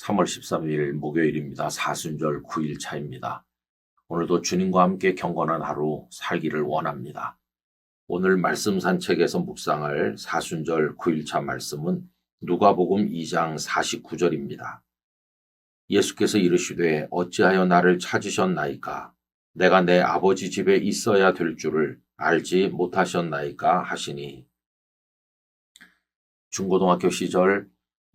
3월 13일 목요일입니다. 사순절 9일차입니다. 오늘도 주님과 함께 경건한 하루 살기를 원합니다. 오늘 말씀 산책에서 묵상할 사순절 9일차 말씀은 누가복음 2장 49절입니다. 예수께서 이르시되 어찌하여 나를 찾으셨나이까? 내가 내 아버지 집에 있어야 될 줄을 알지 못하셨나이까 하시니. 중고등학교 시절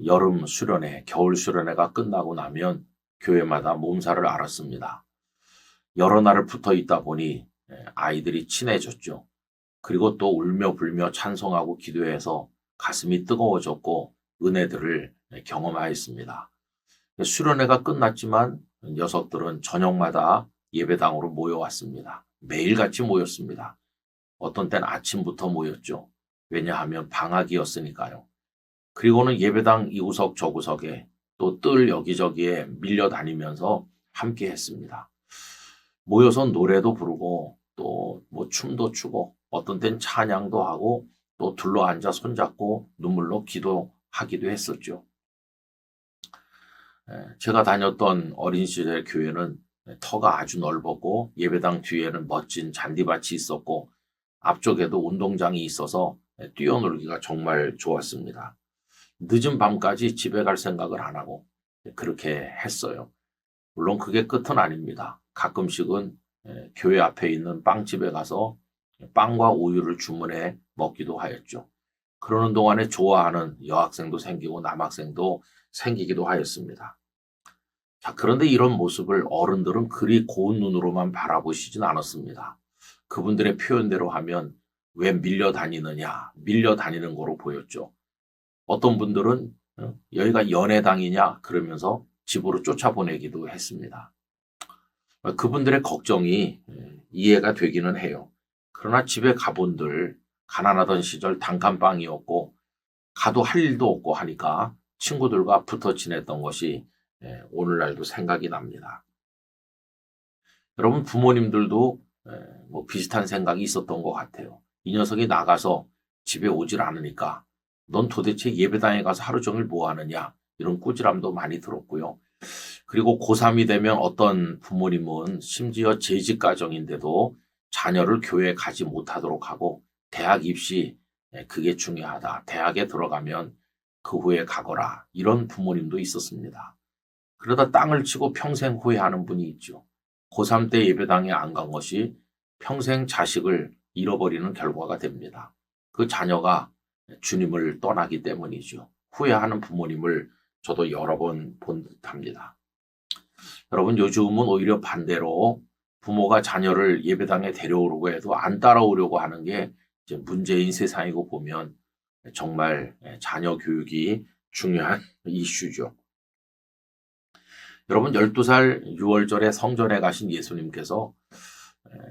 여름 수련회, 겨울 수련회가 끝나고 나면 교회마다 몸살을 앓았습니다. 여러 날을 붙어 있다 보니 아이들이 친해졌죠. 그리고 또 울며 불며 찬송하고 기도해서 가슴이 뜨거워졌고 은혜들을 경험하였습니다. 수련회가 끝났지만 녀석들은 저녁마다 예배당으로 모여왔습니다. 매일같이 모였습니다. 어떤 때는 아침부터 모였죠. 왜냐하면 방학이었으니까요. 그리고는 예배당 이구석 저구석에 또 뜰 여기저기에 밀려다니면서 함께 했습니다. 모여서 노래도 부르고 또 춤도 추고 어떤 땐 찬양도 하고 또 둘러앉아 손잡고 눈물로 기도하기도 했었죠. 제가 다녔던 어린 시절 교회는 터가 아주 넓었고 예배당 뒤에는 멋진 잔디밭이 있었고 앞쪽에도 운동장이 있어서 뛰어놀기가 정말 좋았습니다. 늦은 밤까지 집에 갈 생각을 안 하고 그렇게 했어요. 물론 그게 끝은 아닙니다. 가끔씩은 교회 앞에 있는 빵집에 가서 빵과 우유를 주문해 먹기도 하였죠. 그러는 동안에 좋아하는 여학생도 생기고 남학생도 생기기도 하였습니다. 자, 그런데 이런 모습을 어른들은 그리 고운 눈으로만 바라보시진 않았습니다. 그분들의 표현대로 하면 왜 밀려다니느냐, 밀려다니는 거로 보였죠. 어떤 분들은 여기가 연회당이냐 그러면서 집으로 쫓아보내기도 했습니다. 그분들의 걱정이 이해가 되기는 해요. 그러나 집에 가본들 가난하던 시절 단칸방이었고 가도 할 일도 없고 하니까 친구들과 붙어 지냈던 것이 오늘날도 생각이 납니다. 여러분 부모님들도 비슷한 생각이 있었던 것 같아요. 이 녀석이 나가서 집에 오질 않으니까 넌 도대체 예배당에 가서 하루 종일 뭐 하느냐 이런 꾸지람도 많이 들었고요. 그리고 고3이 되면 어떤 부모님은 심지어 재직 가정인데도 자녀를 교회에 가지 못하도록 하고 대학 입시 그게 중요하다. 대학에 들어가면 그 후에 가거라. 이런 부모님도 있었습니다. 그러다 땅을 치고 평생 후회하는 분이 있죠. 고3 때 예배당에 안 간 것이 평생 자식을 잃어버리는 결과가 됩니다. 그 자녀가 주님을 떠나기 때문이죠. 후회하는 부모님을 저도 여러 번 본 듯합니다. 여러분 요즘은 오히려 반대로 부모가 자녀를 예배당에 데려오려고 해도 안 따라오려고 하는 게 이제 문제인 세상이고 보면 정말 자녀 교육이 중요한 이슈죠. 여러분 12살 6월절에 성전에 가신 예수님께서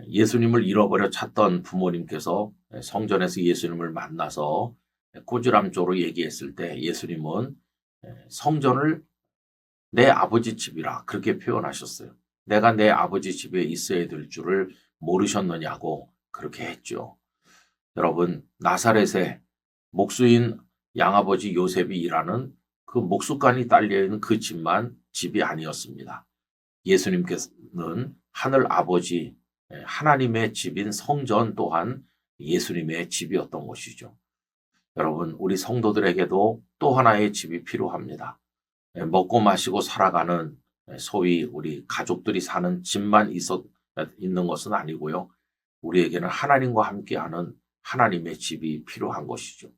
예수님을 잃어버려 찾던 부모님께서 성전에서 예수님을 만나서 꾸지람조로 얘기했을 때 예수님은 성전을 내 아버지 집이라 그렇게 표현하셨어요. 내가 내 아버지 집에 있어야 될 줄을 모르셨느냐고 그렇게 했죠. 여러분 나사렛에 목수인 양아버지 요셉이 일하는 그 목숫간이 딸려있는 그 집만 집이 아니었습니다. 예수님께서는 하늘 아버지 하나님의 집인 성전 또한 예수님의 집이었던 것이죠. 여러분 우리 성도들에게도 또 하나의 집이 필요합니다. 먹고 마시고 살아가는 소위 우리 가족들이 사는 집만 있는 것은 아니고요. 우리에게는 하나님과 함께하는 하나님의 집이 필요한 것이죠.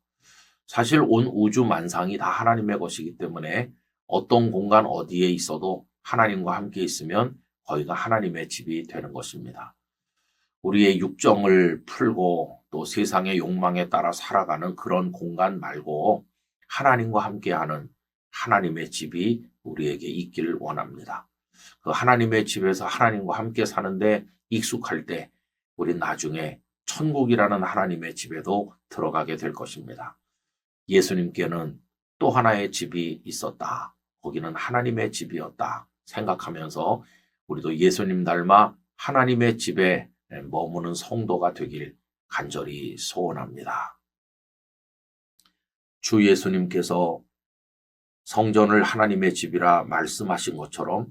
사실 온 우주 만상이 다 하나님의 것이기 때문에 어떤 공간 어디에 있어도 하나님과 함께 있으면 거기가 하나님의 집이 되는 것입니다. 우리의 육정을 풀고 또 세상의 욕망에 따라 살아가는 그런 공간 말고 하나님과 함께하는 하나님의 집이 우리에게 있기를 원합니다. 그 하나님의 집에서 하나님과 함께 사는데 익숙할 때 우리 나중에 천국이라는 하나님의 집에도 들어가게 될 것입니다. 예수님께는 또 하나의 집이 있었다. 거기는 하나님의 집이었다. 생각하면서 우리도 예수님 닮아 하나님의 집에 머무는 성도가 되길 간절히 소원합니다. 주 예수님께서 성전을 하나님의 집이라 말씀하신 것처럼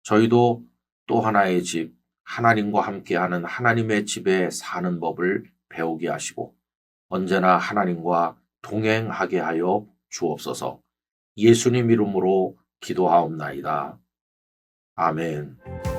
저희도 또 하나의 집, 하나님과 함께하는 하나님의 집에 사는 법을 배우게 하시고 언제나 하나님과 동행하게 하여 주옵소서. 예수님 이름으로 기도하옵나이다. 아멘.